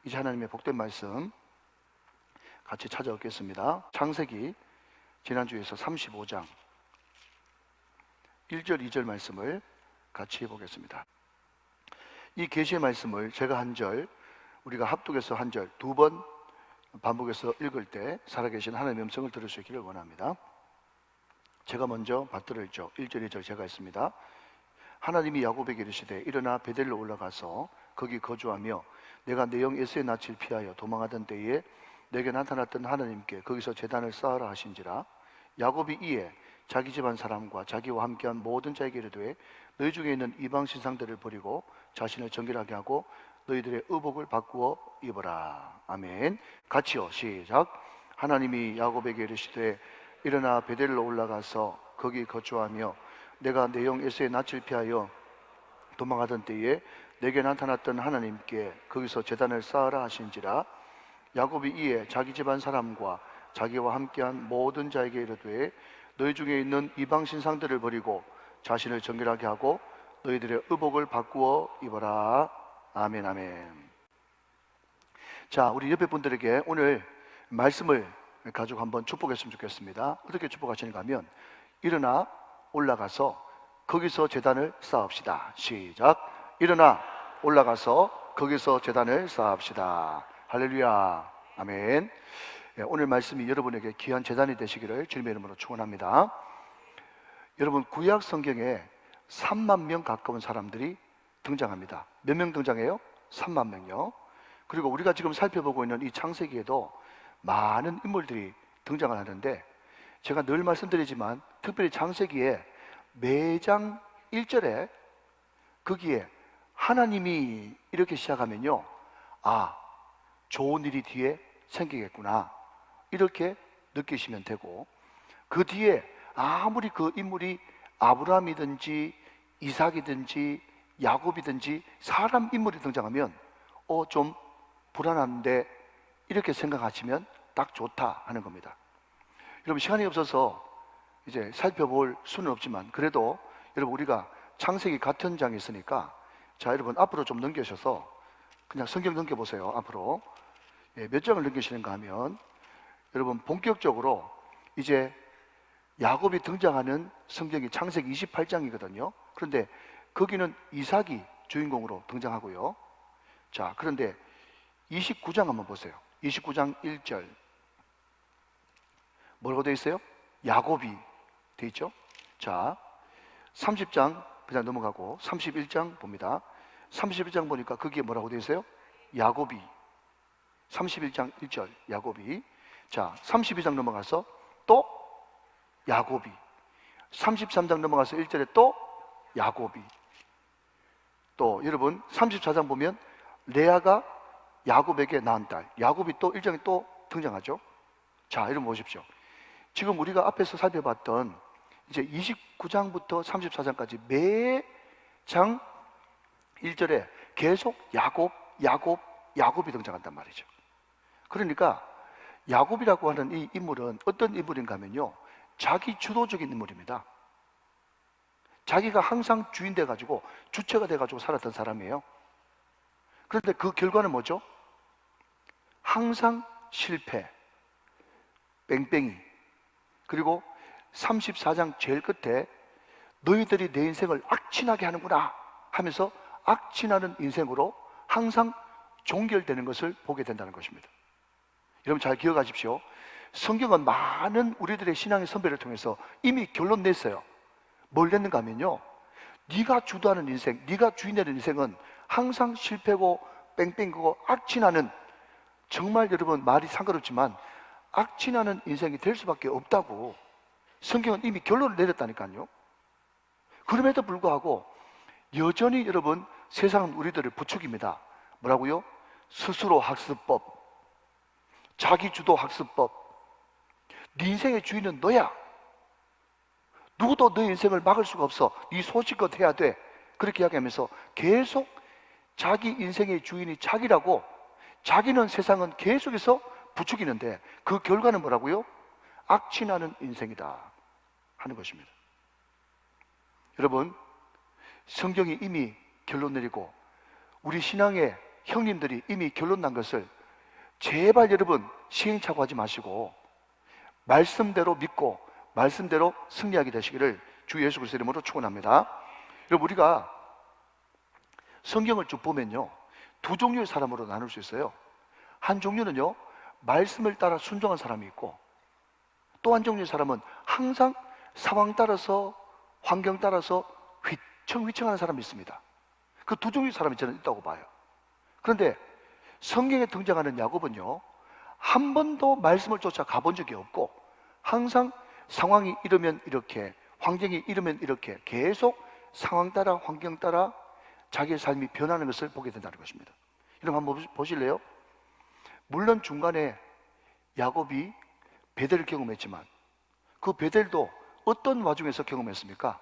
이제 하나님의 복된 말씀 같이 찾아오겠습니다. 창세기 지난주에서 35장 1절 2절 말씀을 같이 해보겠습니다. 이 계시의 말씀을 제가 한 절, 우리가 합독해서 한 절, 두 번 반복해서 읽을 때 살아계신 하나님의 음성을 들을 수 있기를 원합니다. 제가 먼저 받들어 읽죠. 1절 2절 제가 했습니다. 하나님이 야곱에게 이르시되 일어나 베델로 올라가서 거기 거주하며 내가 내 영 에서의 낯을 피하여 도망하던 때에 내게 나타났던 하나님께 거기서 제단을 쌓으라 하신지라. 야곱이 이에 자기 집안 사람과 자기와 함께한 모든 자에게 이르되 너희 중에 있는 이방 신상들을 버리고 자신을 정결하게 하고 너희들의 의복을 바꾸어 입어라. 아멘. 같이요. 시작. 하나님이 야곱에게 이르시되 일어나 베델로 올라가서 거기 거주하며 내가 내 영 에서의 낯을 피하여 도망하던 때에 내게 나타났던 하나님께 거기서 제단을 쌓으라 하신지라. 야곱이 이에 자기 집안 사람과 자기와 함께한 모든 자에게 이르되 너희 중에 있는 이방 신상들을 버리고 자신을 정결하게 하고 너희들의 의복을 바꾸어 입어라. 아멘 아멘. 자, 우리 옆에 분들에게 오늘 말씀을 가지고 한번 축복했으면 좋겠습니다. 어떻게 축복하시는가 하면 일어나 올라가서 거기서 제단을 쌓읍시다. 시작. 일어나 올라가서 거기서 제단을 쌓읍시다. 할렐루야. 아멘. 오늘 말씀이 여러분에게 귀한 제단이 되시기를 주님의 이름으로 축원합니다. 여러분, 구약 성경에 3만 명 가까운 사람들이 등장합니다. 몇 명 등장해요? 3만 명요. 그리고 우리가 지금 살펴보고 있는 이 창세기에도 많은 인물들이 등장을 하는데, 제가 늘 말씀드리지만 특별히 창세기에 매장 1절에 거기에 하나님이 이렇게 시작하면요, 아, 좋은 일이 뒤에 생기겠구나 이렇게 느끼시면 되고, 그 뒤에 아무리 그 인물이 아브라함이든지 이삭이든지 야곱이든지 사람 인물이 등장하면 좀 불안한데 이렇게 생각하시면 딱 좋다 하는 겁니다. 여러분, 시간이 없어서 이제 살펴볼 수는 없지만 그래도 여러분, 우리가 창세기 같은 장에 있으니까 자, 여러분 앞으로 좀 넘겨셔서 그냥 성경 넘겨보세요. 앞으로 몇 장을 넘기시는가 하면 여러분 본격적으로 이제 야곱이 등장하는 성경이 창세기 28장이거든요 그런데 거기는 이삭이 주인공으로 등장하고요. 자, 그런데 29장 한번 보세요. 29장 1절 뭐라고 되어 있어요? 야곱이 되어 있죠. 자, 30장 그냥 넘어가고 31장 봅니다. 31장 보니까 거기에 뭐라고 되어 있어요? 야곱이. 31장 1절 야곱이. 자, 32장 넘어가서 또 야곱이. 33장 넘어가서 1절에 또 야곱이. 또 여러분 34장 보면 레아가 야곱에게 낳은 딸, 야곱이 또 1장에 또 등장하죠. 자, 여러분 보십시오. 지금 우리가 앞에서 살펴봤던 이제 29장부터 34장까지 매장 1절에 계속 야곱이 등장한단 말이죠. 그러니까 야곱이라고 하는 이 인물은 어떤 인물인가 하면요, 자기 주도적인 인물입니다. 자기가 항상 주인 돼가지고 주체가 돼가지고 살았던 사람이에요. 그런데 그 결과는 뭐죠? 항상 실패, 뺑뺑이. 그리고 34장 제일 끝에 너희들이 내 인생을 악취나게 하는구나 하면서 악취나는 인생으로 항상 종결되는 것을 보게 된다는 것입니다. 여러분 잘 기억하십시오. 성경은 많은 우리들의 신앙의 선배를 통해서 이미 결론 냈어요. 뭘 냈는가 하면요, 네가 주도하는 인생, 네가 주인되는 인생은 항상 실패고 뺑뺑이고 악취나는, 정말 여러분 말이 상관없지만 악취나는 인생이 될 수밖에 없다고 성경은 이미 결론을 내렸다니까요. 그럼에도 불구하고 여전히 여러분 세상은 우리들을 부추깁니다. 뭐라고요? 스스로 학습법, 자기주도 학습법, 네 인생의 주인은 너야. 누구도 너 인생을 막을 수가 없어. 네 소식껏 해야 돼. 그렇게 이야기하면서 계속 자기 인생의 주인이 자기라고, 자기는 세상은 계속해서 부추기는데 그 결과는 뭐라고요? 악취나는 인생이다 하는 것입니다. 여러분, 성경이 이미 결론 내리고 우리 신앙의 형님들이 이미 결론 난 것을 제발 여러분 시행착오하지 마시고 말씀대로 믿고 말씀대로 승리하게 되시기를 주 예수 그리스도의 이름으로 축원합니다. 여러분, 우리가 성경을 쭉 보면요, 두 종류의 사람으로 나눌 수 있어요. 한 종류는요, 말씀을 따라 순종한 사람이 있고, 또 한 종류의 사람은 항상 상황 따라서 환경 따라서 휘청휘청하는 사람이 있습니다. 그 두 종류의 사람이 저는 있다고 봐요. 그런데 성경에 등장하는 야곱은요, 한 번도 말씀을 쫓아 가본 적이 없고 항상 상황이 이러면 이렇게, 환경이 이러면 이렇게 계속 상황 따라 환경 따라 자기의 삶이 변하는 것을 보게 된다는 것입니다. 여러분 한번 보실래요? 물론 중간에 야곱이 베델을 경험했지만 그 베델도 어떤 와중에서 경험했습니까?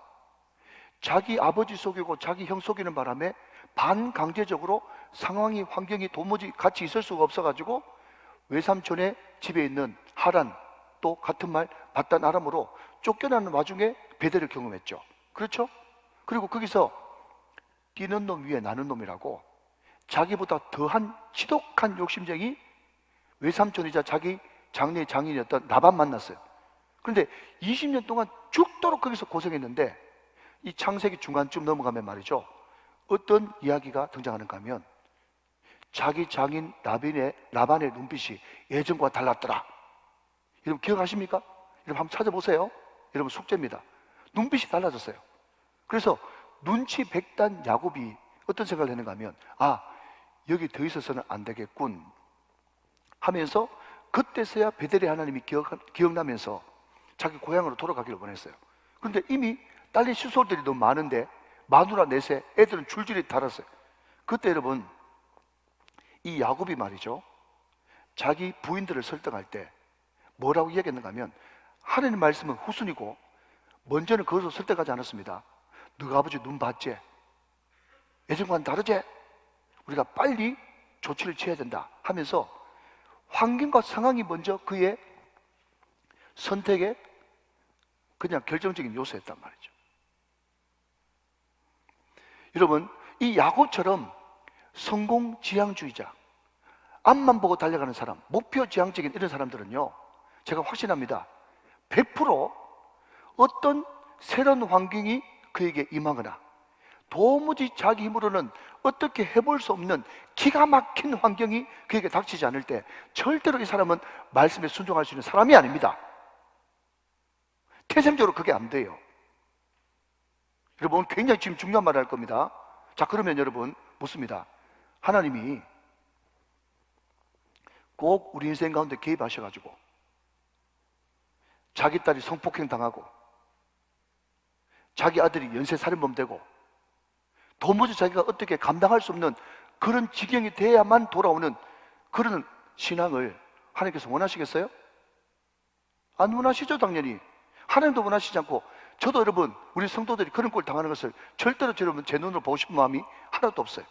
자기 아버지 속이고 자기 형 속이는 바람에 반강제적으로 상황이 환경이 도무지 같이 있을 수가 없어가지고 외삼촌의 집에 있는 하란, 또 같은 말 바단 아람으로 쫓겨나는 와중에 베델을 경험했죠. 그렇죠? 그리고 거기서 뛰는 놈 위에 나는 놈이라고 자기보다 더한 지독한 욕심쟁이 외삼촌이자 자기 장래의 장인이었던 라반 만났어요. 그런데 20년 동안 죽도록 거기서 고생했는데 이 창세기 중간쯤 넘어가면 말이죠, 어떤 이야기가 등장하는가 하면 자기 장인 라반의 눈빛이 예전과 달랐더라. 여러분 기억하십니까? 여러분 한번 찾아보세요. 여러분 숙제입니다. 눈빛이 달라졌어요. 그래서 눈치 백단 야곱이 어떤 생각을 했는가 하면, 아, 여기 더 있어서는 안 되겠군 하면서 그때서야 베델의 하나님이 기억나면서 자기 고향으로 돌아가기를 원했어요. 그런데 이미 딸린 시솔들이 너무 많은데 마누라 넷에 애들은 줄줄이 달았어요. 그때 여러분 이 야곱이 말이죠, 자기 부인들을 설득할 때 뭐라고 이야기했는가 하면, 하나님 말씀은 후순이고 먼저는 그것을 설득하지 않았습니다. 너가 아버지 눈 봤지? 예전과는 다르지? 우리가 빨리 조치를 취해야 된다 하면서 환경과 상황이 먼저 그의 선택의 그냥 결정적인 요소였단 말이죠. 여러분, 이 야곱처럼 성공지향주의자, 앞만 보고 달려가는 사람, 목표지향적인 이런 사람들은요, 제가 확신합니다. 100% 어떤 새로운 환경이 그에게 임하거나 도무지 자기 힘으로는 어떻게 해볼 수 없는 기가 막힌 환경이 그에게 닥치지 않을 때 절대로 이 사람은 말씀에 순종할 수 있는 사람이 아닙니다. 태생적으로 그게 안 돼요. 여러분 굉장히 지금 중요한 말을 할 겁니다. 자, 그러면 여러분 묻습니다. 하나님이 꼭 우리 인생 가운데 개입하셔가지고 자기 딸이 성폭행 당하고 자기 아들이 연쇄살인범 되고 도무지 자기가 어떻게 감당할 수 없는 그런 지경이 돼야만 돌아오는 그런 신앙을 하나님께서 원하시겠어요? 안 원하시죠, 당연히. 하나님도 원하시지 않고, 저도 여러분, 우리 성도들이 그런 꼴 당하는 것을 절대로 여러분 제 눈으로 보고 싶은 마음이 하나도 없어요.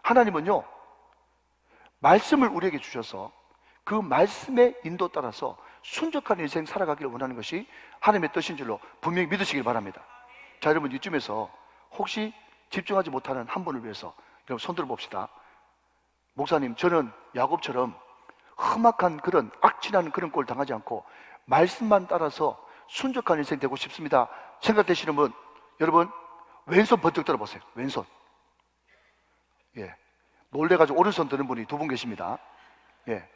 하나님은요, 말씀을 우리에게 주셔서 그 말씀의 인도 따라서 순적한 인생 살아가기를 원하는 것이 하나님의 뜻인 줄로 분명히 믿으시길 바랍니다. 자, 여러분 이쯤에서 혹시 집중하지 못하는 한 분을 위해서 여러분 손 들어봅시다. 목사님, 저는 야곱처럼 험악한 그런 악취나는 그런 꼴 당하지 않고 말씀만 따라서 순적한 인생 되고 싶습니다 생각되시는 분, 여러분 왼손 번쩍 들어보세요. 왼손. 예, 놀래가지고 오른손 드는 분이 두 분 계십니다. 예,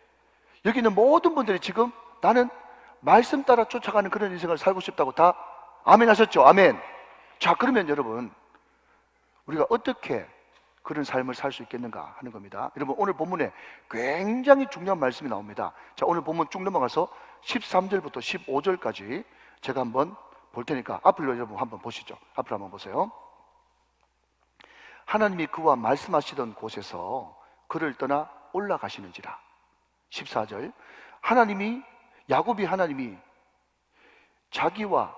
여기 있는 모든 분들이 지금 나는 말씀 따라 쫓아가는 그런 인생을 살고 싶다고 다 아멘 하셨죠? 아멘. 자, 그러면 여러분 우리가 어떻게 그런 삶을 살 수 있겠는가 하는 겁니다. 여러분 오늘 본문에 굉장히 중요한 말씀이 나옵니다. 자, 오늘 본문 쭉 넘어가서 13절부터 15절까지 제가 한번 볼 테니까 앞으로 여러분 한번 보시죠. 앞으로 한번 보세요. 하나님이 그와 말씀하시던 곳에서 그를 떠나 올라가시는지라. 14절, 야곱이 하나님이 자기와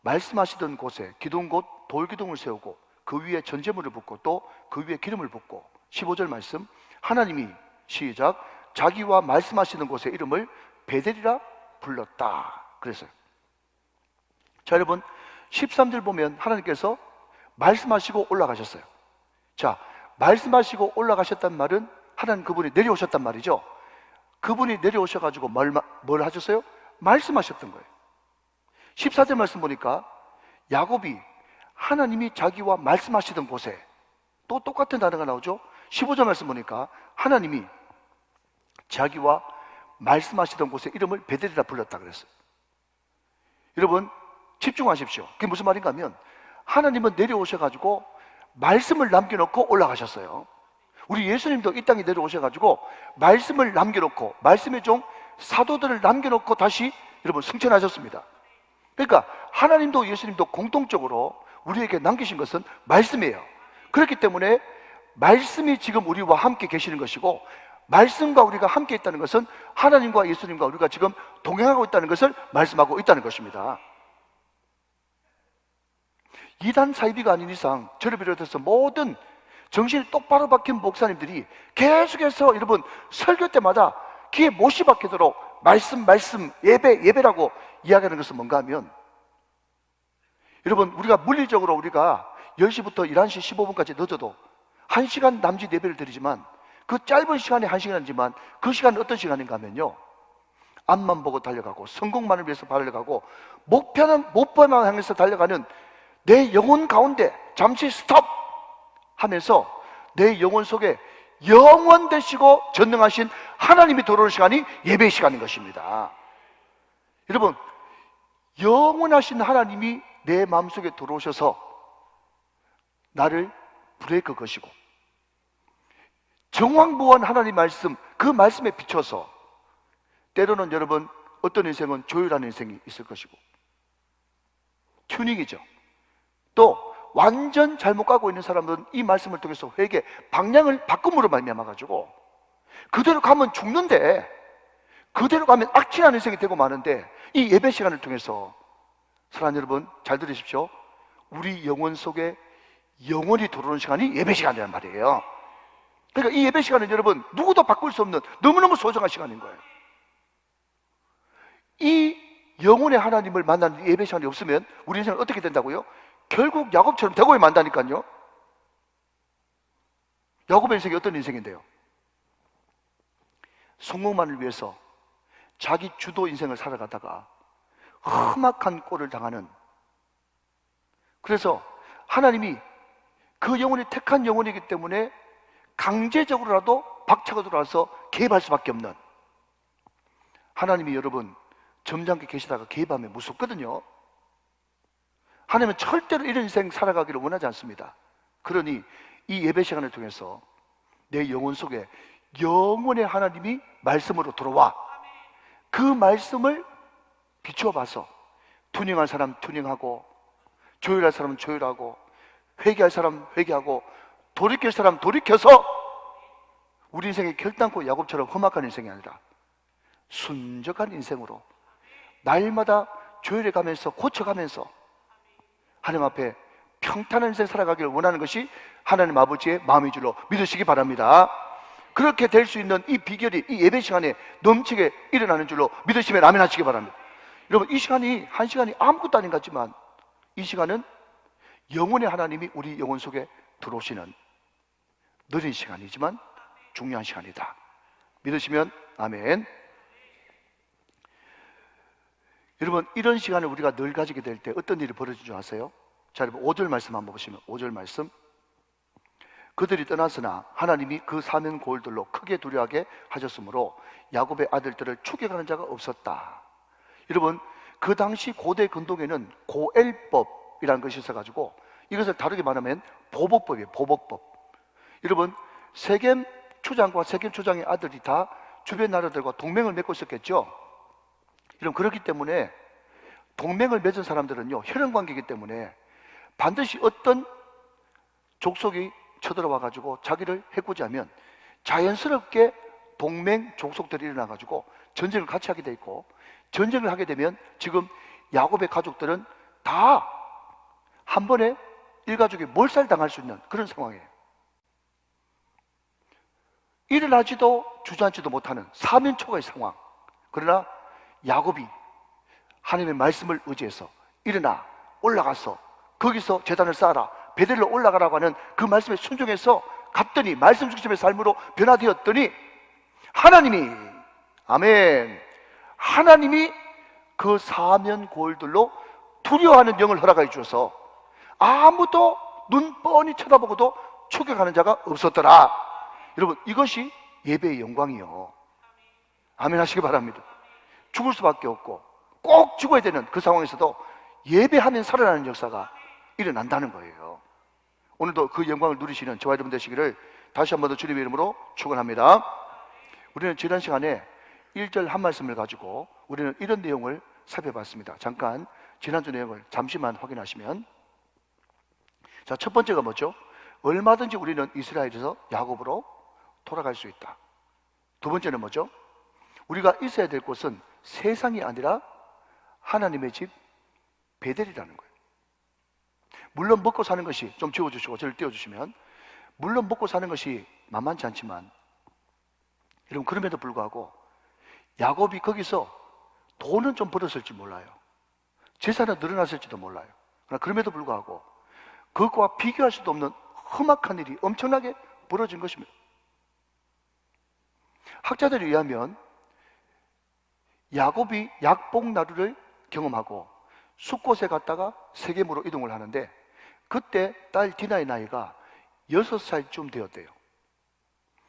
말씀하시던 곳에 기둥 곧 돌기둥을 세우고 그 위에 전제물을 붓고 또 그 위에 기름을 붓고, 15절 말씀, 하나님이 시작, 자기와 말씀하시는 곳의 이름을 베델이라 불렀다 그랬어요. 자, 여러분 13절 보면 하나님께서 말씀하시고 올라가셨어요. 자, 말씀하시고 올라가셨단 말은 하나님 그분이 내려오셨단 말이죠. 그분이 내려오셔가지고 뭘 하셨어요? 말씀하셨던 거예요. 14절 말씀 보니까 야곱이 하나님이 자기와 말씀하시던 곳에, 또 똑같은 단어가 나오죠. 15절 말씀 보니까 하나님이 자기와 말씀하시던 곳에 이름을 베델이라 불렀다 그랬어요. 여러분 집중하십시오. 그게 무슨 말인가 하면 하나님은 내려오셔가지고 말씀을 남겨놓고 올라가셨어요. 우리 예수님도 이 땅에 내려오셔가지고 말씀을 남겨놓고, 말씀의 종 사도들을 남겨놓고 다시 여러분 승천하셨습니다. 그러니까 하나님도 예수님도 공통적으로 우리에게 남기신 것은 말씀이에요. 그렇기 때문에 말씀이 지금 우리와 함께 계시는 것이고, 말씀과 우리가 함께 있다는 것은 하나님과 예수님과 우리가 지금 동행하고 있다는 것을 말씀하고 있다는 것입니다. 이단 사이비가 아닌 이상 저를 비롯해서 모든 정신이 똑바로 박힌 목사님들이 계속해서 여러분 설교 때마다 귀에 못이 박히도록 말씀, 예배라고 이야기하는 것은 뭔가 하면, 여러분 우리가 물리적으로 우리가 10시부터 11시 15분까지 늦어도 1시간 남짓 예배를 드리지만, 그 짧은 시간에 1시간이지만 그 시간은 어떤 시간인가 하면요, 앞만 보고 달려가고 성공만을 위해서 달려가고 목표만 향해서 달려가는 내 영혼 가운데 잠시 스톱 하면서 내 영혼 속에 영원 되시고 전능하신 하나님이 들어오는 시간이 예배 시간인 것입니다. 여러분 영원하신 하나님이 내 마음속에 들어오셔서 나를 브레이크 거시고, 정황부한 하나님 말씀, 그 말씀에 비춰서 때로는 여러분 어떤 인생은 조율하는 인생이 있을 것이고, 튜닝이죠. 또 완전 잘못 가고 있는 사람들은 이 말씀을 통해서 회개, 방향을 바꿈으로 말미암아가지고 그대로 가면 죽는데, 그대로 가면 악취나는 인생이 되고 마는데, 이 예배 시간을 통해서 사랑하는 여러분 잘 들으십시오. 우리 영혼 속에 영원히 들어오는 시간이 예배 시간이란 말이에요. 그러니까 이 예배 시간은 여러분 누구도 바꿀 수 없는 너무너무 소중한 시간인 거예요. 이 영혼의 하나님을 만나는 예배 시간이 없으면 우리 인생은 어떻게 된다고요? 결국 야곱처럼 되고야 만다니까요. 야곱의 인생이 어떤 인생인데요? 성공만을 위해서 자기 주도 인생을 살아가다가 험악한 꼴을 당하는, 그래서 하나님이 그 영혼이 택한 영혼이기 때문에 강제적으로라도 박차고 들어와서 개입할 수밖에 없는, 하나님이 여러분 점잖게 계시다가 개입하면 무섭거든요. 하나님은 절대로 이런 인생 살아가기를 원하지 않습니다. 그러니 이 예배 시간을 통해서 내 영혼 속에 영원의 하나님이 말씀으로 들어와 그 말씀을 비추어 봐서 튜닝할 사람 튜닝하고, 조율할 사람 조율하고, 회개할 사람 회개하고, 돌이킬 사람 돌이켜서 우리 인생의 결단코 야곱처럼 험악한 인생이 아니라 순적한 인생으로 날마다 조율해 가면서 고쳐가면서 하나님 앞에 평탄한 인생 살아가기를 원하는 것이 하나님 아버지의 마음인 줄로 믿으시기 바랍니다. 그렇게 될 수 있는 이 비결이 이 예배 시간에 넘치게 일어나는 줄로 믿으시면 아멘 하시기 바랍니다. 여러분 이 시간이 한 시간이 아무것도 아닌 것 같지만 이 시간은 영혼의 하나님이 우리 영혼 속에 들어오시는 느린 시간이지만 중요한 시간이다. 믿으시면 아멘. 여러분 이런 시간을 우리가 늘 가지게 될 때 어떤 일이 벌어진 줄 아세요? 자, 여러분 5절 말씀 한번 보시면 5절 말씀, 그들이 떠났으나 하나님이 그 사면 고을들로 크게 두려워하게 하셨으므로 야곱의 아들들을 추격하는 자가 없었다. 여러분 그 당시 고대 근동에는 고엘법이라는 것이 있어가지고 이것을 다르게 말하면 보복법이에요. 보복법. 여러분 세겜 초장과 세겜 초장의 아들이 다 주변 나라들과 동맹을 맺고 있었겠죠. 여러분 그렇기 때문에 동맹을 맺은 사람들은요 혈연관계이기 때문에 반드시 어떤 족속이 쳐들어와 가지고 자기를 해코지하면 자연스럽게 동맹 족속들이 일어나 가지고 전쟁을 같이 하게 돼 있고, 전쟁을 하게 되면 지금 야곱의 가족들은 다 한 번에 일가족이 몰살당할 수 있는 그런 상황이에요. 일어나지도 주저앉지도 못하는 사면초가의 상황. 그러나 야곱이 하나님의 말씀을 의지해서 일어나 올라가서 거기서 제단을 쌓아라, 베델로 올라가라고 하는 그 말씀에 순종해서 갔더니 말씀 중심의 삶으로 변화되었더니 하나님이, 아멘, 하나님이 그 사면 고을들로 두려워하는 영을 허락해 주셔서 아무도 눈 뻔히 쳐다보고도 추격하는 자가 없었더라. 여러분, 이것이 예배의 영광이요. 아멘 하시기 바랍니다. 죽을 수밖에 없고 꼭 죽어야 되는 그 상황에서도 예배하면 살아나는 역사가 일어난다는 거예요. 오늘도 그 영광을 누리시는 저와 여러분 되시기를 다시 한 번 더 주님의 이름으로 축원합니다. 우리는 지난 시간에 1절 한 말씀을 가지고 우리는 이런 내용을 살펴봤습니다. 잠깐 지난주 내용을 잠시만 확인하시면, 자, 첫 번째가 뭐죠? 얼마든지 우리는 이스라엘에서 야곱으로 돌아갈 수 있다. 두 번째는 뭐죠? 우리가 있어야 될 곳은 세상이 아니라 하나님의 집 베델이라는 거예요. 물론 먹고 사는 것이, 좀 지워주시고 저를 띄워주시면, 물론 먹고 사는 것이 만만치 않지만 여러분, 그럼에도 불구하고 야곱이 거기서 돈은 좀 벌었을지 몰라요. 재산은 늘어났을지도 몰라요. 그러나 그럼에도 불구하고 그것과 비교할 수도 없는 험악한 일이 엄청나게 벌어진 것입니다. 학자들에 의하면 야곱이 약복나루를 경험하고 숫곳에 갔다가 세겜으로 이동을 하는데 그때 딸 디나의 나이가 6살쯤 되었대요.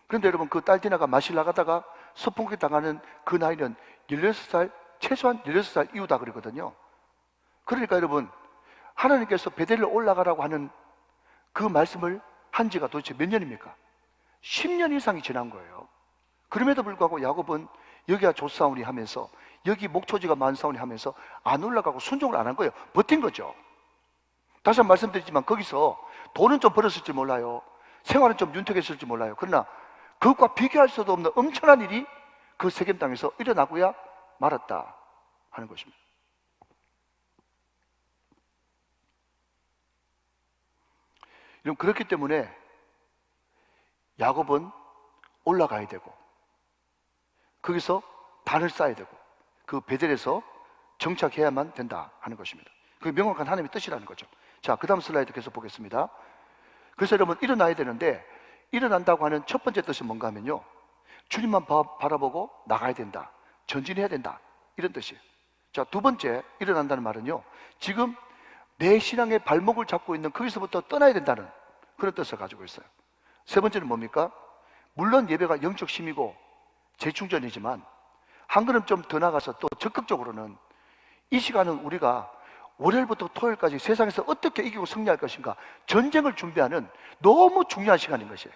그런데 여러분, 그 딸 디나가 마실 나가다가 서풍기 당하는 그 나이는 16살, 최소한 16살 이후다 그러거든요. 그러니까 여러분, 하나님께서 베델로 올라가라고 하는 그 말씀을 한 지가 도대체 몇 년입니까? 10년 이상이 지난 거예요. 그럼에도 불구하고 야곱은 여기가 좋사오니 하면서, 여기 목초지가 많사오니 하면서 안 올라가고 순종을 안 한 거예요. 버틴 거죠. 다시 한번 말씀드리지만 거기서 돈은 좀 벌었을지 몰라요. 생활은 좀 윤택했을지 몰라요. 그러나 그것과 비교할 수도 없는 엄청난 일이 그 세겜 땅에서 일어나고야 말았다 하는 것입니다. 여러분, 그렇기 때문에 야곱은 올라가야 되고 거기서 단을 쌓아야 되고 그 베델에서 정착해야만 된다 하는 것입니다. 그게 명확한 하나님의 뜻이라는 거죠. 자, 그 다음 슬라이드 계속 보겠습니다. 그래서 여러분, 일어나야 되는데 일어난다고 하는 첫 번째 뜻이 뭔가 하면요, 주님만 바라보고 나가야 된다, 전진해야 된다, 이런 뜻이에요. 자, 두 번째 일어난다는 말은요, 지금 내 신앙의 발목을 잡고 있는 거기서부터 떠나야 된다는 그런 뜻을 가지고 있어요. 세 번째는 뭡니까? 물론 예배가 영적 힘이고 재충전이지만 한 걸음 좀 더 나가서 또 적극적으로는 이 시간은 우리가 월요일부터 토요일까지 세상에서 어떻게 이기고 승리할 것인가, 전쟁을 준비하는 너무 중요한 시간인 것이에요.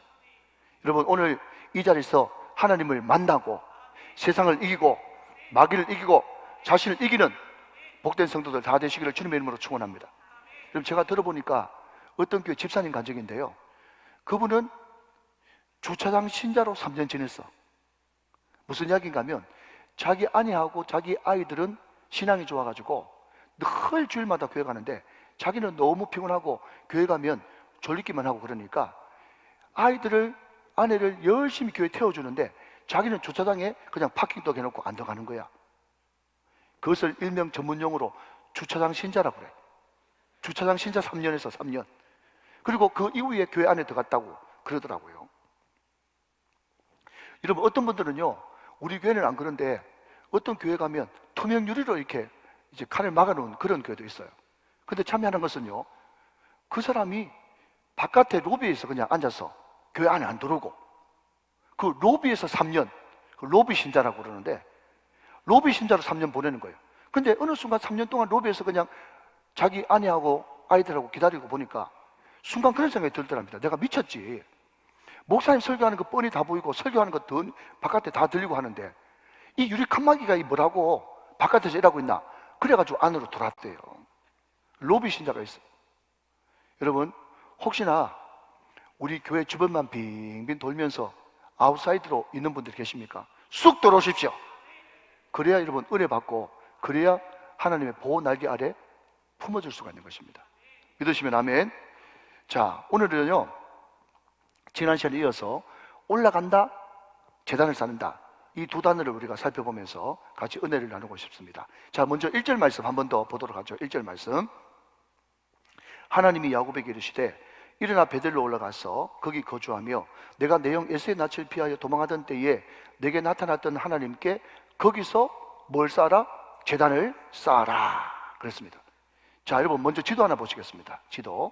여러분, 오늘 이 자리에서 하나님을 만나고 세상을 이기고 마귀를 이기고 자신을 이기는 복된 성도들 다 되시기를 주님의 이름으로 축원합니다. 여러분, 제가 들어보니까 어떤 교회 집사님 간증인데요, 그분은 주차장 신자로 3년 지냈어. 무슨 이야기인가 하면 자기 아내하고 자기 아이들은 신앙이 좋아가지고 늘 주일마다 교회 가는데 자기는 너무 피곤하고 교회 가면 졸리기만 하고 그러니까 아이들을, 아내를 열심히 교회 태워주는데 자기는 주차장에 그냥 파킹도 해놓고 안 들어가는 거야. 그것을 일명 전문용어로 주차장 신자라고 그래. 주차장 신자 3년에서 3년. 그리고 그 이후에 교회 안에 들어갔다고 그러더라고요. 여러분, 어떤 분들은요, 우리 교회는 안 그런데 어떤 교회 가면 투명 유리로 이렇게 이제 칸을 막아놓은 그런 교회도 있어요. 근데 참여하는 것은요, 그 사람이 바깥에 로비에서 그냥 앉아서 교회 안에 안 들어오고 그 로비에서 3년, 그 로비 신자라고 그러는데 로비 신자로 3년 보내는 거예요. 근데 어느 순간 3년 동안 로비에서 그냥 자기 아내하고 아이들하고 기다리고 보니까 순간 그런 생각이 들더랍니다. 내가 미쳤지. 목사님 설교하는 거 뻔히 다 보이고 설교하는 거 더 바깥에 다 들리고 하는데 이 유리 칸막이가 이 뭐라고 바깥에서 일하고 있나? 그래가지고 안으로 들어왔대요. 로비 신자가 있어요. 여러분, 혹시나 우리 교회 주변만 빙빙 돌면서 아웃사이드로 있는 분들 계십니까? 쑥 들어오십시오. 그래야 여러분 은혜 받고, 그래야 하나님의 보호 날개 아래 품어줄 수가 있는 것입니다. 믿으시면 아멘. 자, 오늘은요, 지난 시간에 이어서 올라간다, 제단을 쌓는다, 이 두 단어를 우리가 살펴보면서 같이 은혜를 나누고 싶습니다. 자, 먼저 1절 말씀 한 번 더 보도록 하죠. 1절 말씀. 하나님이 야곱에게 이르시되 일어나 베델로 올라가서 거기 거주하며 내가 내 형 에서의 낯을 피하여 도망하던 때에 내게 나타났던 하나님께 거기서 뭘 쌓아라? 제단을 쌓아라 그랬습니다. 자, 여러분 먼저 지도 하나 보시겠습니다. 지도.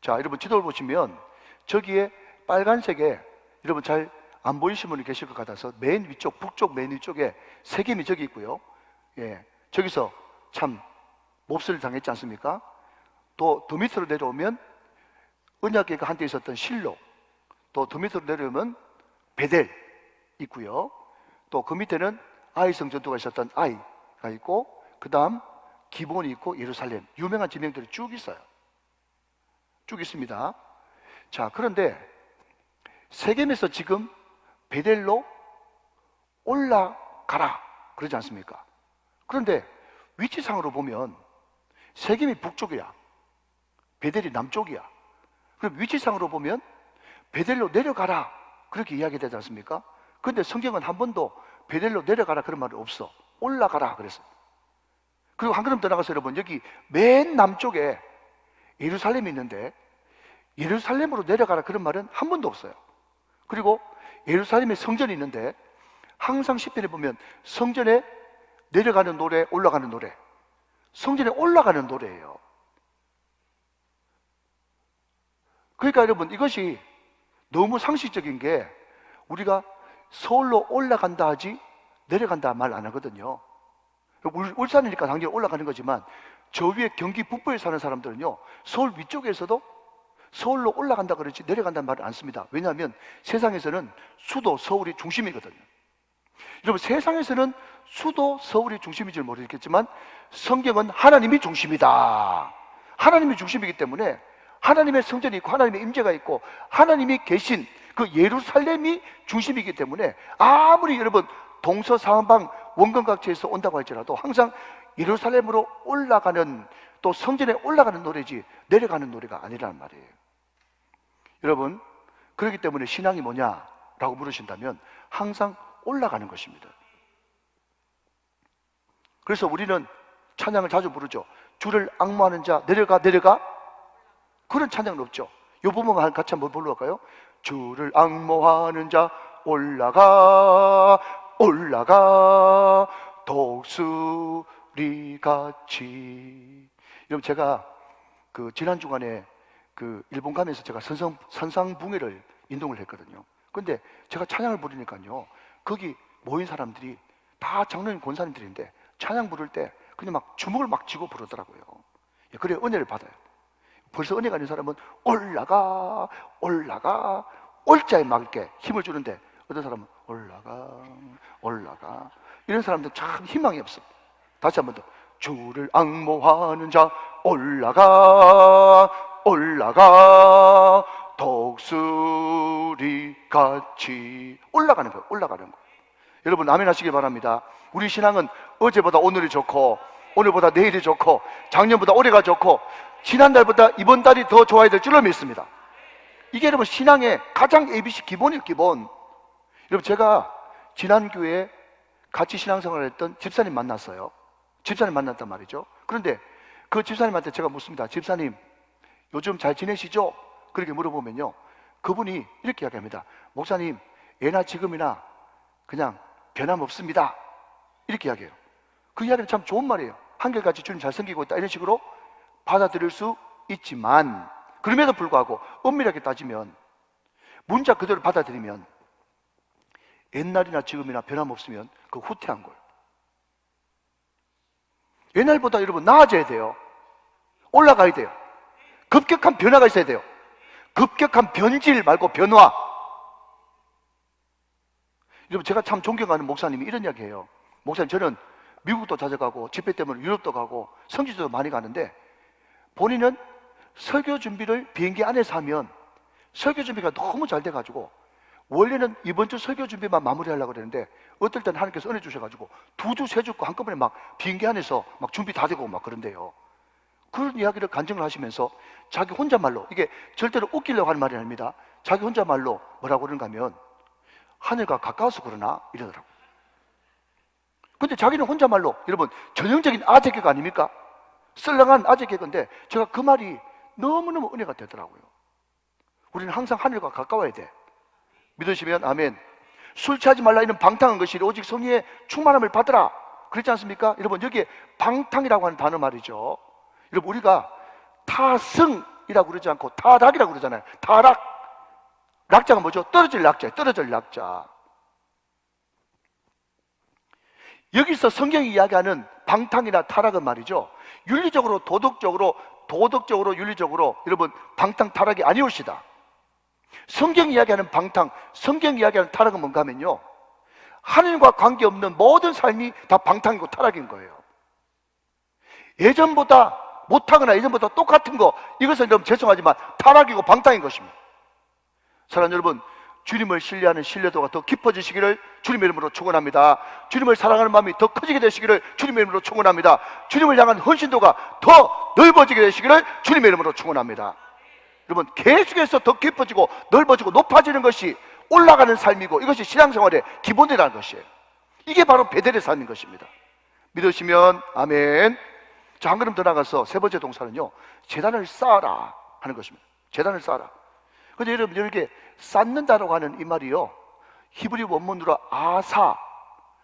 자, 여러분 지도를 보시면 저기에 빨간색에, 여러분 잘 안 보이시는 분이 계실 것 같아서 맨 위쪽, 북쪽 맨 위쪽에 세겜이 저기 있고요. 예, 저기서 참 몹쓸 당했지 않습니까? 또 더 밑으로 내려오면 언약궤가 한때 있었던 실로, 또 더 밑으로 내려오면 베델 있고요. 또 그 밑에는 아이성 전투가 있었던 아이가 있고, 그 다음 기본이 있고 예루살렘, 유명한 지명들이 쭉 있어요. 쭉 있습니다. 자, 그런데 세겜에서 지금 베델로 올라가라 그러지 않습니까? 그런데 위치상으로 보면 세겜이 북쪽이야, 베델이 남쪽이야. 그럼 위치상으로 보면 베델로 내려가라 그렇게 이야기되지 않습니까? 그런데 성경은 한 번도 베델로 내려가라 그런 말이 없어. 올라가라 그랬어요. 그리고 한 걸음 더 나가서 여러분, 여기 맨 남쪽에 예루살렘이 있는데 예루살렘으로 내려가라 그런 말은 한 번도 없어요. 그리고 예루살렘에 성전이 있는데 항상 시편에 보면 성전에 내려가는 노래, 올라가는 노래, 성전에 올라가는 노래예요. 그러니까 여러분, 이것이 너무 상식적인 게, 우리가 서울로 올라간다 하지 내려간다 말 안 하거든요. 울산이니까 당연히 올라가는 거지만 저 위에 경기 북부에 사는 사람들은요, 서울 위쪽에서도 서울로 올라간다 그러지 내려간다는 말을 안 씁니다. 왜냐하면 세상에서는 수도 서울이 중심이거든요. 여러분, 세상에서는 수도 서울이 중심인지 모르겠지만 성경은 하나님이 중심이다. 하나님이 중심이기 때문에 하나님의 성전이 있고 하나님의 임재가 있고 하나님이 계신 그 예루살렘이 중심이기 때문에 아무리 여러분 동서사방 원근각지에서 온다고 할지라도 항상 예루살렘으로 올라가는, 또 성전에 올라가는 노래지 내려가는 노래가 아니라는 말이에요. 여러분, 그렇기 때문에 신앙이 뭐냐라고 물으신다면 항상 올라가는 것입니다. 그래서 우리는 찬양을 자주 부르죠. 주를 앙모하는 자 내려가 내려가, 그런 찬양은 없죠. 이 부분만 같이 한번 불러볼까요? 주를 앙모하는 자 올라가 올라가 독수리 같이. 여러분, 제가 그 지난 주간에 그 일본 가면서 제가 선상붕해를 인동을 했거든요. 근데 제가 찬양을 부르니까요, 거기 모인 사람들이 다 장로님 권사님들인데 찬양 부를 때 그냥 막 주먹을 막 쥐고 부르더라고요. 그래 은혜를 받아요. 벌써 은혜가 있는 사람은 올라가 올라가 올자에 막 이렇게 힘을 주는데, 어떤 사람은 올라가 올라가, 이런 사람들은 참 희망이 없어. 다시 한 번 더. 주를 앙모하는 자 올라가 올라가 독수리 같이. 올라가는 거예요. 올라가는 거. 여러분 아멘 하시길 바랍니다. 우리 신앙은 어제보다 오늘이 좋고, 오늘보다 내일이 좋고, 작년보다 올해가 좋고, 지난달보다 이번 달이 더 좋아야 될 줄로 믿습니다. 이게 여러분 신앙의 가장 ABC 기본이에요. 기본. 여러분, 제가 지난 교회에 같이 신앙생활을 했던 집사님 만났어요. 집사님 만났단 말이죠. 그런데 그 집사님한테 제가 묻습니다. 집사님, 요즘 잘 지내시죠? 그렇게 물어보면요, 그분이 이렇게 이야기합니다. 목사님, 예나 지금이나 그냥 변함없습니다. 이렇게 이야기해요. 그 이야기는 참 좋은 말이에요. 한결같이 주님 잘 섬기고 있다, 이런 식으로 받아들일 수 있지만, 그럼에도 불구하고 엄밀하게 따지면, 문자 그대로 받아들이면 옛날이나 지금이나 변함없으면 그 후퇴한 거예요. 옛날보다 여러분 나아져야 돼요. 올라가야 돼요. 급격한 변화가 있어야 돼요. 급격한 변질 말고 변화. 여러분, 제가 참 존경하는 목사님이 이런 이야기해요. 목사님, 저는 미국도 자주 가고 집회 때문에 유럽도 가고 성지도 많이 가는데, 본인은 설교 준비를 비행기 안에서 하면 설교 준비가 너무 잘 돼가지고 원래는 이번 주 설교 준비만 마무리하려고 그랬는데 어떨 때는 하나님께서 은혜 주셔가지고 2주, 3주 거 한꺼번에 막 비행기 안에서 막 준비 다 되고 막 그런데요. 그런 이야기를 간증을 하시면서 자기 혼잣말로, 이게 절대로 웃기려고 하는 말이 아닙니다. 자기 혼잣말로 뭐라고 그러는가 하면 하늘과 가까워서 그러나 이러더라고요. 근데 자기는 혼잣말로, 여러분 전형적인 아재 개그 아닙니까? 썰렁한 아재 개그인데 제가 그 말이 너무너무 은혜가 되더라고요. 우리는 항상 하늘과 가까워야 돼. 믿으시면 아멘. 술 취하지 말라 이는 방탕한 것이 오직 성령의 충만함을 받으라 그랬지 않습니까? 여러분 여기에 방탕이라고 하는 단어 말이죠. 여러분 우리가 타승이라고 그러지 않고 타락이라고 그러잖아요. 타락. 낙자가 뭐죠? 떨어질 낙자. 떨어질 낙자. 여기서 성경이 이야기하는 방탕이나 타락은 말이죠, 윤리적으로 도덕적으로 윤리적으로 여러분 방탕 타락이 아니옵시다. 성경이 이야기하는 방탕, 성경이 이야기하는 타락은 뭔가 하면요, 하늘과 관계없는 모든 삶이 다 방탕이고 타락인 거예요. 예전보다 못하거나 예전보다 똑같은 거, 이것은 여러분 죄송하지만 타락이고 방탕인 것입니다. 사랑하는 여러분, 주님을 신뢰하는 신뢰도가 더 깊어지시기를 주님의 이름으로 축원합니다. 주님을 사랑하는 마음이 더 커지게 되시기를 주님의 이름으로 축원합니다. 주님을 향한 헌신도가 더 넓어지게 되시기를 주님의 이름으로 축원합니다. 여러분 계속해서 더 깊어지고 넓어지고 높아지는 것이 올라가는 삶이고, 이것이 신앙생활의 기본이라는 것이에요. 이게 바로 베델의 삶인 것입니다. 믿으시면 아멘. 자, 한 걸음 더 나가서 세 번째 동사는요, 제단을 쌓아라 하는 것입니다. 제단을 쌓아라. 근데 여러분 이렇게 쌓는다라고 하는 이 말이요, 히브리 원문으로 아사,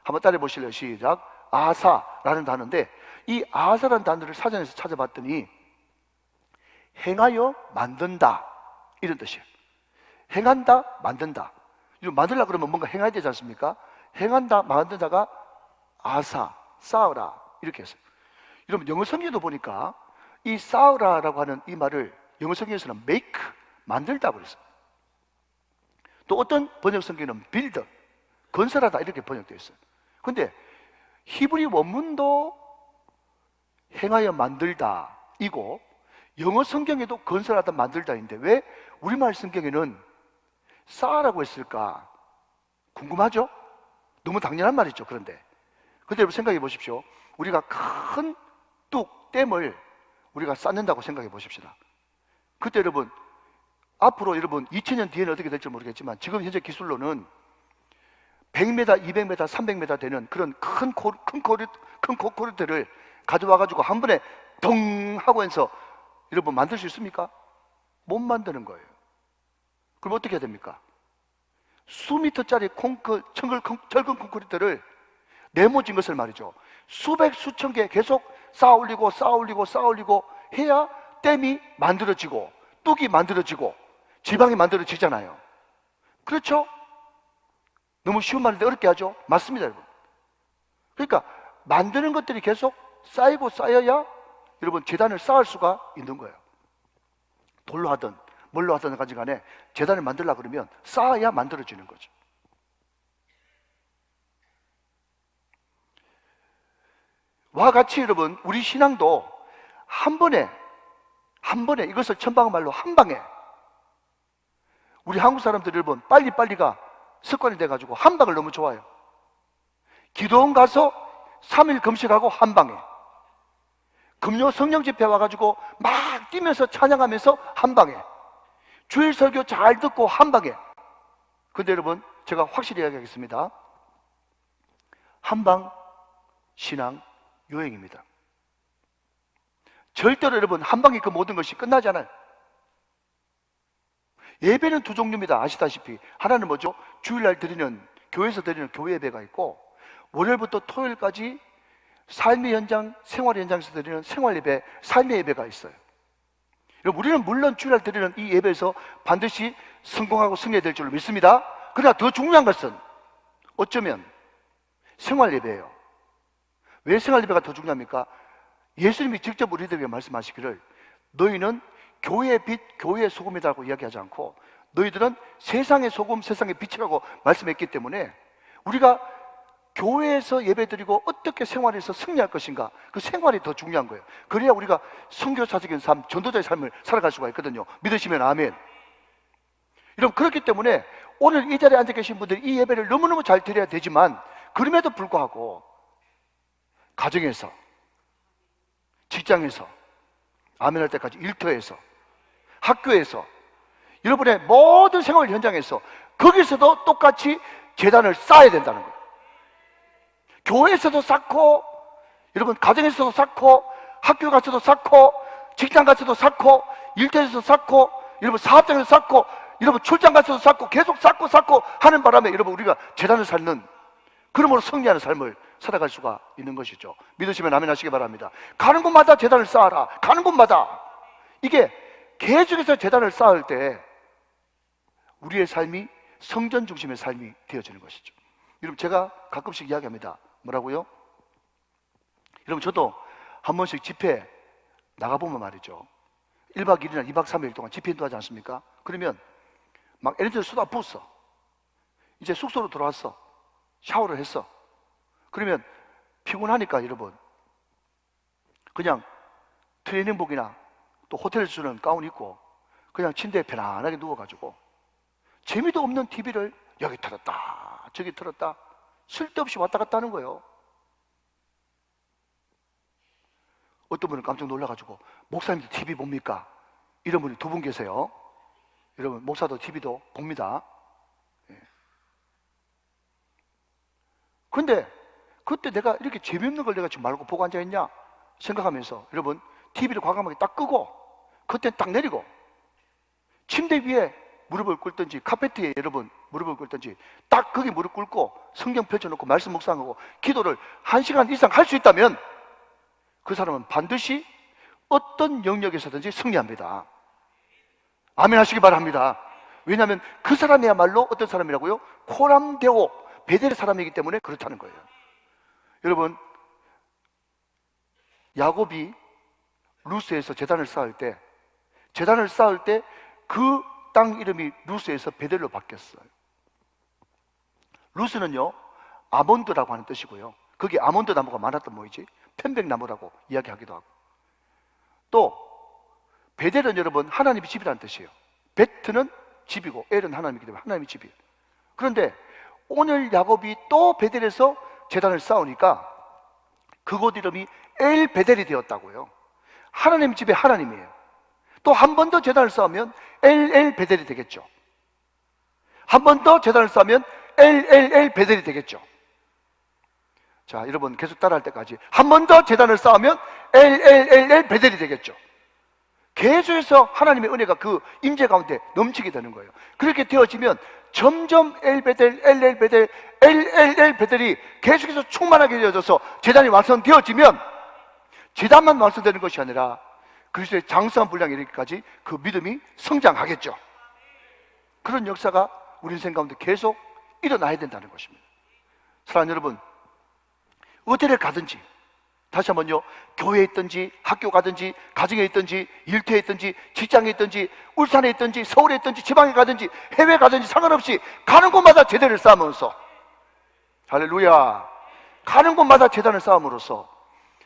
한번 따라해 보실래요? 시작. 아사라는 단어인데, 이 아사라는 단어를 사전에서 찾아봤더니 행하여 만든다 이런 뜻이에요. 행한다, 만든다. 이거 만들려고 그러면 뭔가 행해야 되지 않습니까? 행한다, 만든다가 아사, 쌓으라 이렇게 했어요. 여러분 영어 성경에도 보니까 이 쌓으라라고 하는 이 말을 영어 성경에서는 make, 만들다고 그랬어요. 또 어떤 번역 성경에는 build, 건설하다 이렇게 번역되어 있어요. 근데 히브리 원문도 행하여 만들다 이고, 영어 성경에도 건설하다 만들다인데 왜 우리말 성경에는 쌓으라고 했을까? 궁금하죠? 너무 당연한 말이죠. 그런데 여러분 생각해 보십시오. 우리가 큰 뚝댐을 우리가 쌓는다고 생각해 보십시다. 그때 여러분 앞으로 여러분 2000년 뒤에는 어떻게 될지 모르겠지만, 지금 현재 기술로는 100m, 200m, 300m 되는 그런 큰 콘크리트를 가져와 가지고 한 번에 덩 하고 해서 여러분 만들 수 있습니까? 못 만드는 거예요. 그럼 어떻게 해야 됩니까? 수미터짜리 철근 콘크리트를 네모진 것을 말이죠, 수백 수천 개 계속 쌓아 올리고 해야 댐이 만들어지고 뚝이 만들어지고 지방이 만들어지잖아요. 그렇죠? 너무 쉬운 말인데 어렵게 하죠? 맞습니다, 여러분. 그러니까 만드는 것들이 계속 쌓이고 쌓여야 여러분 제단을 쌓을 수가 있는 거예요. 돌로 하든 뭘로 하든 간에 제단을 만들려고 그러면 쌓아야 만들어지는 거죠. 와 같이 여러분 우리 신앙도 한 번에 이것을 천방말로 한 방에, 우리 한국 사람들 여러분 빨리빨리가 습관이 돼가지고 한 방을 너무 좋아해요. 기도원 가서 3일 금식하고 한 방에, 금요 성령 집회 와가지고 막 뛰면서 찬양하면서 한 방에, 주일 설교 잘 듣고 한 방에. 근데 여러분 제가 확실히 이야기하겠습니다. 한방 신앙 유행입니다. 절대로 여러분 한방에 그 모든 것이 끝나지 않아요. 예배는 두 종류입니다. 아시다시피 하나는 뭐죠? 주일날 드리는, 교회에서 드리는 교회 예배가 있고, 월요일부터 토요일까지 삶의 현장, 생활 현장에서 드리는 생활 예배, 삶의 예배가 있어요. 여러분 우리는 물론 주일날 드리는 이 예배에서 반드시 성공하고 승리될 줄로 믿습니다. 그러나 더 중요한 것은 어쩌면 생활 예배예요. 왜 생활 예배가 더 중요합니까? 예수님이 직접 우리들에게 말씀하시기를 너희는 교회의 빛, 교회의 소금이라고 이야기하지 않고 너희들은 세상의 소금, 세상의 빛이라고 말씀했기 때문에 우리가 교회에서 예배드리고 어떻게 생활해서 승리할 것인가, 그 생활이 더 중요한 거예요. 그래야 우리가 선교사적인 삶, 전도자의 삶을 살아갈 수가 있거든요. 믿으시면 아멘. 여러분 그렇기 때문에 오늘 이 자리에 앉아 계신 분들이 이 예배를 너무너무 잘 드려야 되지만, 그럼에도 불구하고 가정에서, 직장에서, 아멘할 때까지 일터에서, 학교에서, 여러분의 모든 생활 현장에서 거기서도 똑같이 제단을 쌓아야 된다는 거예요. 교회에서도 쌓고, 여러분 가정에서도 쌓고, 학교 가서도 쌓고, 직장 가서도 쌓고, 일터에서도 쌓고, 여러분 사업장에서 쌓고, 여러분 출장 가서도 쌓고 계속 쌓고 하는 바람에 여러분 우리가 재단을 쌓는, 그러므로 승리하는 삶을 살아갈 수가 있는 것이죠. 믿으시면 아멘 하시기 바랍니다. 가는 곳마다 재단을 쌓아라. 가는 곳마다. 이게 계속해서 재단을 쌓을 때 우리의 삶이 성전 중심의 삶이 되어지는 것이죠. 여러분 제가 가끔씩 이야기합니다. 뭐라고요? 여러분 저도 한 번씩 집회 나가보면 말이죠, 1박 2일이나 2박 3일 동안 집회 인도하지 않습니까? 그러면 막 에너지를 쏟아부었어. 이제 숙소로 돌아왔어. 샤워를 했어. 그러면 피곤하니까 여러분 그냥 트레이닝복이나 또 호텔에서 주는 가운 입고 그냥 침대에 편안하게 누워가지고 재미도 없는 TV를 여기 틀었다 저기 틀었다 쓸데없이 왔다 갔다 하는 거예요. 어떤 분은 깜짝 놀라가지고 목사님도 TV 봅니까? 이런 분이 2분 계세요. 여러분 목사도 TV도 봅니다. 근데 그때 내가 이렇게 재미없는 걸 내가 지금 말고 보고 앉아있냐 생각하면서 여러분 TV를 과감하게 딱 끄고 그때 딱 내리고 침대 위에 무릎을 꿇든지 카페트에 여러분 무릎을 꿇든지 딱 거기 무릎 꿇고 성경 펼쳐놓고 말씀 묵상하고 기도를 1시간 이상 할 수 있다면 그 사람은 반드시 어떤 영역에서든지 승리합니다. 아멘 하시기 바랍니다. 왜냐하면 그 사람이야말로 어떤 사람이라고요? 코람데오 베델의 사람이기 때문에 그렇다는 거예요. 여러분 야곱이 루스에서 제단을 쌓을 때 그 땅 이름이 루스에서 베델로 바뀌었어요. 루스는요 아몬드라고 하는 뜻이고요, 거기 아몬드 나무가 많았던 뭐이지? 편백나무라고 이야기하기도 하고, 또 베델은 여러분 하나님의 집이라는 뜻이에요. 베트는 집이고 엘은 하나님이기 때문에 하나님의 집이에요. 그런데 오늘 야곱이 또 베델에서 제단을 쌓으니까 그곳 이름이 엘 베델이 되었다고요. 하나님 집의 하나님이에요. 또 한 번 더 제단을 쌓으면 엘 베델이 되겠죠. 한 번 더 제단을 쌓으면 엘 베델이 되겠죠. 자 여러분 계속 따라할 때까지 한 번 더 제단을 쌓으면 엘 베델이 되겠죠. 계속해서 하나님의 은혜가 그 임재 가운데 넘치게 되는 거예요. 그렇게 되어지면 점점 엘 베델 엘 베델이 계속해서 충만하게 되어져서 제단이 완성되어지면 제단만 완성되는 것이 아니라 그리스도의 장성한 분량에 이르기까지 그 믿음이 성장하겠죠. 그런 역사가 우리 인생 가운데 계속 일어나야 된다는 것입니다. 사랑하는 여러분, 어디를 가든지, 다시 한번요, 교회에 있든지 학교 가든지 가정에 있든지 일터에 있든지 직장에 있든지 울산에 있든지 서울에 있든지 지방에 가든지 해외에 가든지 상관없이 가는 곳마다 제단을 쌓으면서, 할렐루야, 가는 곳마다 제단을 쌓음으로써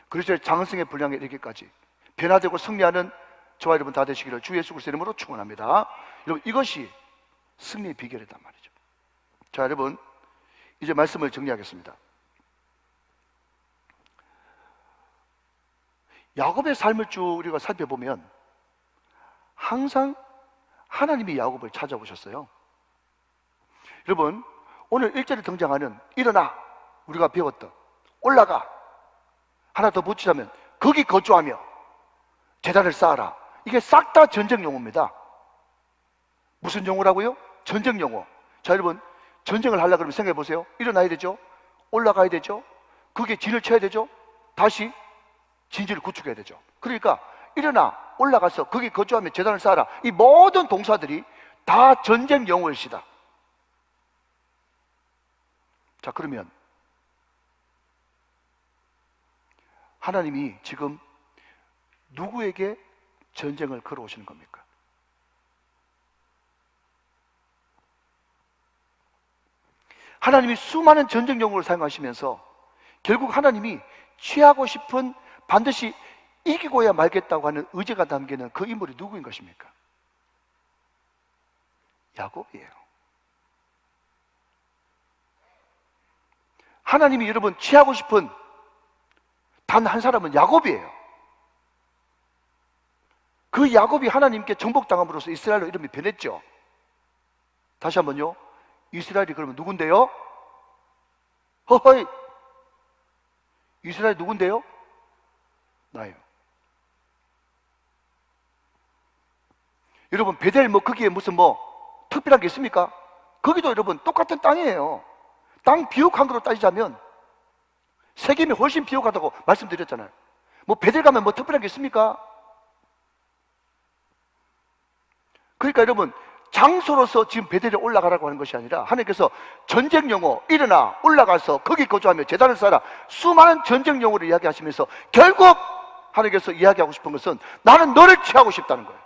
그리스도의 장성의 분량에 이르기까지 변화되고 승리하는 저와 여러분 다 되시기를 주 예수 그리스도의 이름으로 축원합니다. 여러분 이것이 승리의 비결이란 말이죠. 자 여러분 이제 말씀을 정리하겠습니다. 야곱의 삶을 쭉 우리가 살펴보면 항상 하나님이 야곱을 찾아오셨어요. 여러분 오늘 1절에 등장하는 일어나, 우리가 배웠던 올라가, 하나 더 붙이자면 거기 거주하며 제단을 쌓아라. 이게 싹 다 전쟁 용어입니다. 무슨 용어라고요? 전쟁 용어. 자 여러분 전쟁을 하려고 그러면 생각해 보세요. 일어나야 되죠, 올라가야 되죠, 거기에 진을 쳐야 되죠, 다시 진지를 구축해야 되죠. 그러니까 일어나 올라가서 거기 거주하며 제단을 쌓아라. 이 모든 동사들이 다 전쟁 용어일시다. 자 그러면 하나님이 지금 누구에게 전쟁을 걸어오시는 겁니까? 하나님이 수많은 전쟁 용어를 사용하시면서 결국 하나님이 취하고 싶은, 반드시 이기고야 말겠다고 하는 의지가 담기는 그 인물이 누구인 것입니까? 야곱이에요. 하나님이 여러분 취하고 싶은 단 한 사람은 야곱이에요. 그 야곱이 하나님께 정복당함으로써 이스라엘로 이름이 변했죠. 다시 한번요, 이스라엘이 그러면 누군데요? 허허이, 이스라엘이 누군데요? 나예요. 여러분 베델 뭐 거기에 무슨 뭐 특별한 게 있습니까? 거기도 여러분 똑같은 땅이에요. 땅 비옥한 거로 따지자면 세겜이 훨씬 비옥하다고 말씀드렸잖아요. 뭐 베델 가면 뭐 특별한 게 있습니까? 그러니까 여러분, 장소로서 지금 베델에 올라가라고 하는 것이 아니라 하나님께서 전쟁용으로 일어나 올라가서 거기 거주하며 제단을 쌓아라, 수많은 전쟁용으로 이야기하시면서 결국 하나님께서 이야기하고 싶은 것은 나는 너를 취하고 싶다는 거예요.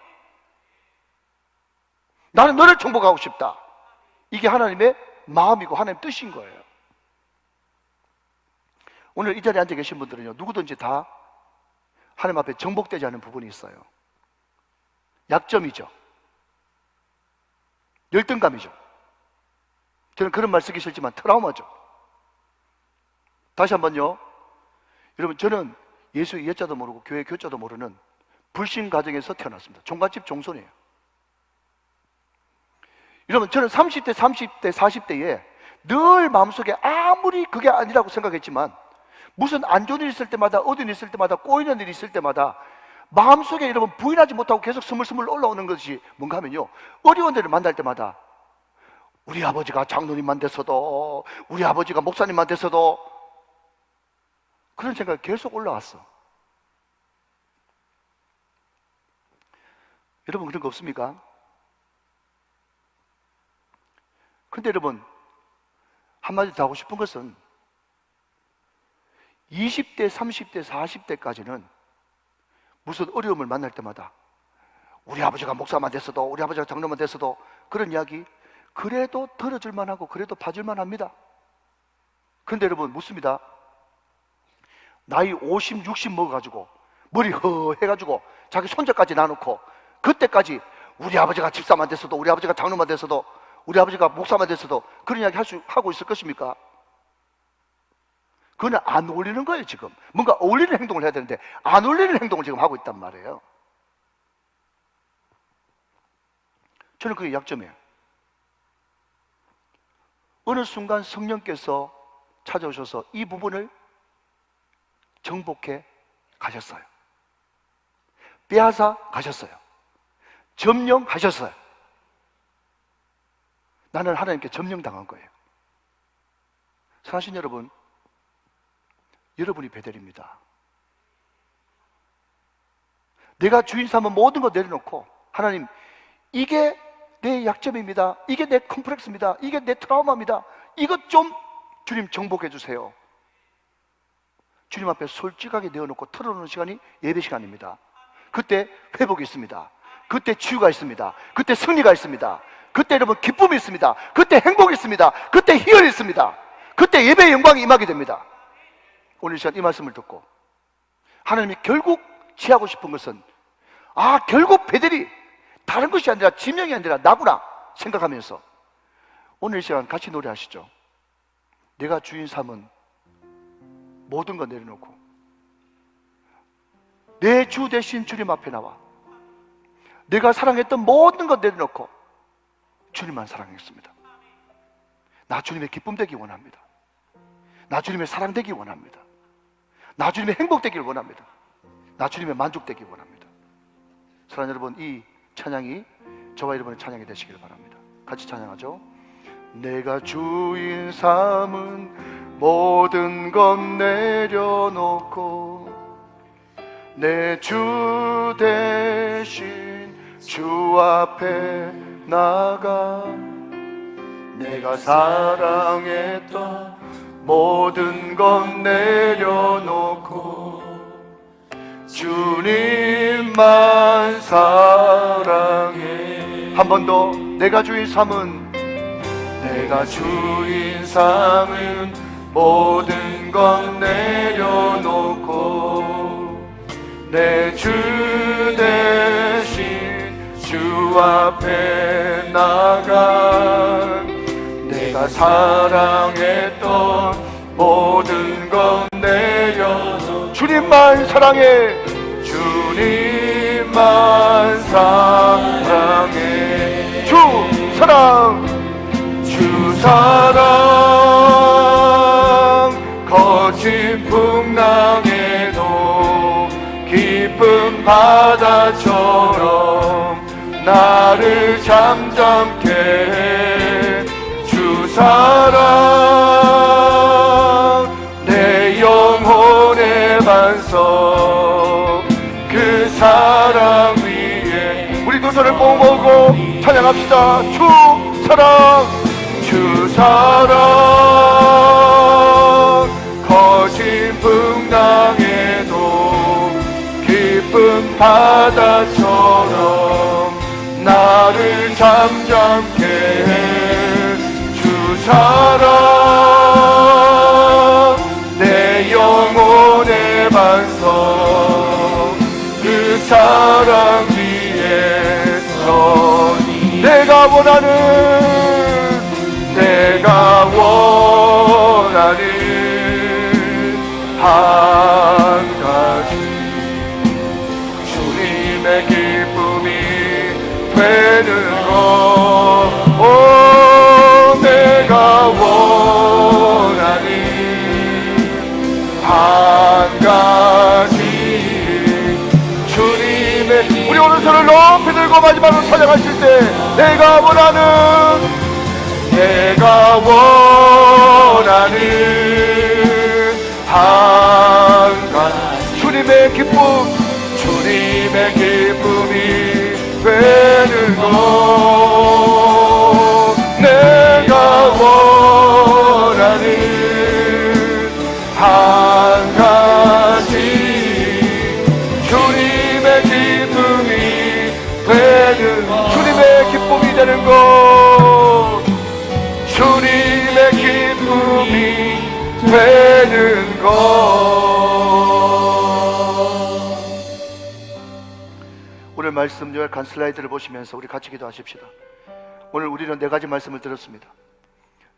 나는 너를 정복하고 싶다. 이게 하나님의 마음이고 하나님의 뜻인 거예요. 오늘 이 자리에 앉아 계신 분들은요, 누구든지 다 하나님 앞에 정복되지 않은 부분이 있어요. 약점이죠. 열등감이죠. 저는 그런 말 쓰기 싫지만 트라우마죠. 다시 한번요, 여러분, 저는 예수의 예자도 모르고 교회 교자도 모르는 불신 가정에서 태어났습니다. 종갓집 종손이에요. 여러분, 저는 30대, 30대, 40대에 늘 마음속에 아무리 그게 아니라고 생각했지만 무슨 안 좋은 일 있을 때마다, 어두운 일 있을 때마다, 꼬이는 일이 있을 때마다 마음속에 여러분 부인하지 못하고 계속 스물스물 올라오는 것이 뭔가 하면요, 어려운 데를 만날 때마다 우리 아버지가 장로님만 됐어도, 우리 아버지가 목사님만 됐어도, 그런 생각이 계속 올라왔어. 여러분, 그런 거 없습니까? 근데 여러분, 한마디 더 하고 싶은 것은 20대, 30대, 40대까지는 무슨 어려움을 만날 때마다 우리 아버지가 목사만 됐어도, 우리 아버지가 장로만 됐어도, 그런 이야기 그래도 들어줄만 하고 그래도 봐줄만 합니다. 그런데 여러분, 묻습니다. 나이 50, 60 먹어가지고 머리 허해가지고 자기 손자까지 놔놓고 그때까지 우리 아버지가 집사만 됐어도, 우리 아버지가 장로만 됐어도, 우리 아버지가 목사만 됐어도 그런 이야기 하고 있을 것입니까? 그건 안 어울리는 거예요. 지금 뭔가 어울리는 행동을 해야 되는데 안 어울리는 행동을 지금 하고 있단 말이에요. 저는 그게 약점이에요. 어느 순간 성령께서 찾아오셔서 이 부분을 정복해 가셨어요. 빼앗아 가셨어요. 점령하셨어요. 나는 하나님께 점령당한 거예요. 사랑하신 여러분, 여러분이 베델입니다. 내가 주인 삼은 모든 거 내려놓고 하나님, 이게 내 약점입니다. 이게 내 컴플렉스입니다. 이게 내 트라우마입니다. 이것 좀 주님 정복해 주세요. 주님 앞에 솔직하게 내어놓고 털어놓는 시간이 예배 시간입니다. 그때 회복이 있습니다. 그때 치유가 있습니다. 그때 승리가 있습니다. 그때 여러분 기쁨이 있습니다. 그때 행복이 있습니다. 그때 희열이 있습니다. 그때 예배의 영광이 임하게 됩니다. 오늘 시간 이 말씀을 듣고 하나님이 결국 취하고 싶은 것은 결국 베델이 다른 것이 아니라 지명이 아니라 나구나 생각하면서 오늘 시간 같이 노래하시죠. 내가 주인 삼은 모든 거 내려놓고 내 주 대신 주님 앞에 나와 내가 사랑했던 모든 것 내려놓고 주님만 사랑했습니다. 나 주님의 기쁨 되기 원합니다. 나 주님의 사랑 되기 원합니다. 나 주님의 행복 되기를 원합니다. 나 주님의 만족 되기 원합니다. 사랑하는 여러분, 이 찬양이 저와 여러분의 찬양이 되시길 바랍니다. 같이 찬양하죠. 내가 주인 삼은 모든 것 내려놓고 내 주 대신 주 앞에 나가 내가 사랑했던 모든 것 내려놓고 주님만 사랑해. 한 번 더. 내가 주인 삼은 모든 것 내려놓고 내 주 대신 주 앞에 나가 내가 사랑했던 모든 것 내려놓고 주님만 사랑해. 주님만 사랑해. 주 사랑 거친 풍랑에도 깊은 바다처럼 나를 잠잠케 사랑 내 영혼의 반석 그 사랑 위에 우리 두 손을 꼭 모으고 찬양합시다. 주 사랑, 주 사랑 거친 풍랑에도 깊은 바다처럼 나를 잠잠케 해. 주 사랑 내 영혼의 반석 그 사랑 위에서 내가 원하는 한 가지 주님의 기쁨이 되는 것. 오, 내가 원하는 한 가지 주님의. 우리 오른손을 높이 들고 마지막으로 찬양하실 때 내가 원하는 한 가지 주님의 기쁨이 되는 것. 내가 원하는 한 가지 주님의 기쁨이 되는 것. 주님의 기쁨이 되는 것. 주님의 기쁨이 되는 것. 오늘 말씀 요약한 슬라이드를 보시면서 우리 같이 기도하십시다. 오늘 우리는 4가지 말씀을 들었습니다.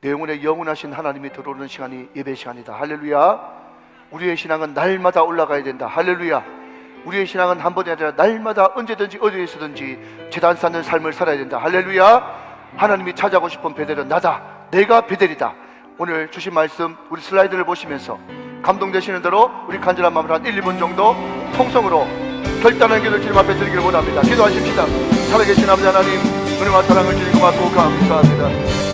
내 영혼에 영원하신 하나님이 들어오는 시간이 예배 시간이다. 할렐루야. 우리의 신앙은 날마다 올라가야 된다. 할렐루야. 우리의 신앙은 한 번이 아니라 날마다 언제든지 어디에서든지 제단 쌓는 삶을 살아야 된다. 할렐루야. 하나님이 찾아오고 싶은 베델은 나다. 내가 베델이다. 오늘 주신 말씀 우리 슬라이드를 보시면서 감동되시는 대로 우리 간절한 마음으로 한 1, 2분 정도 통성으로 결단한 기도를 주님 앞에 드리기를 원합니다. 기도하십시다. 살아계신 아버지 하나님, 은혜와 사랑을 주님 고맙고 감사합니다.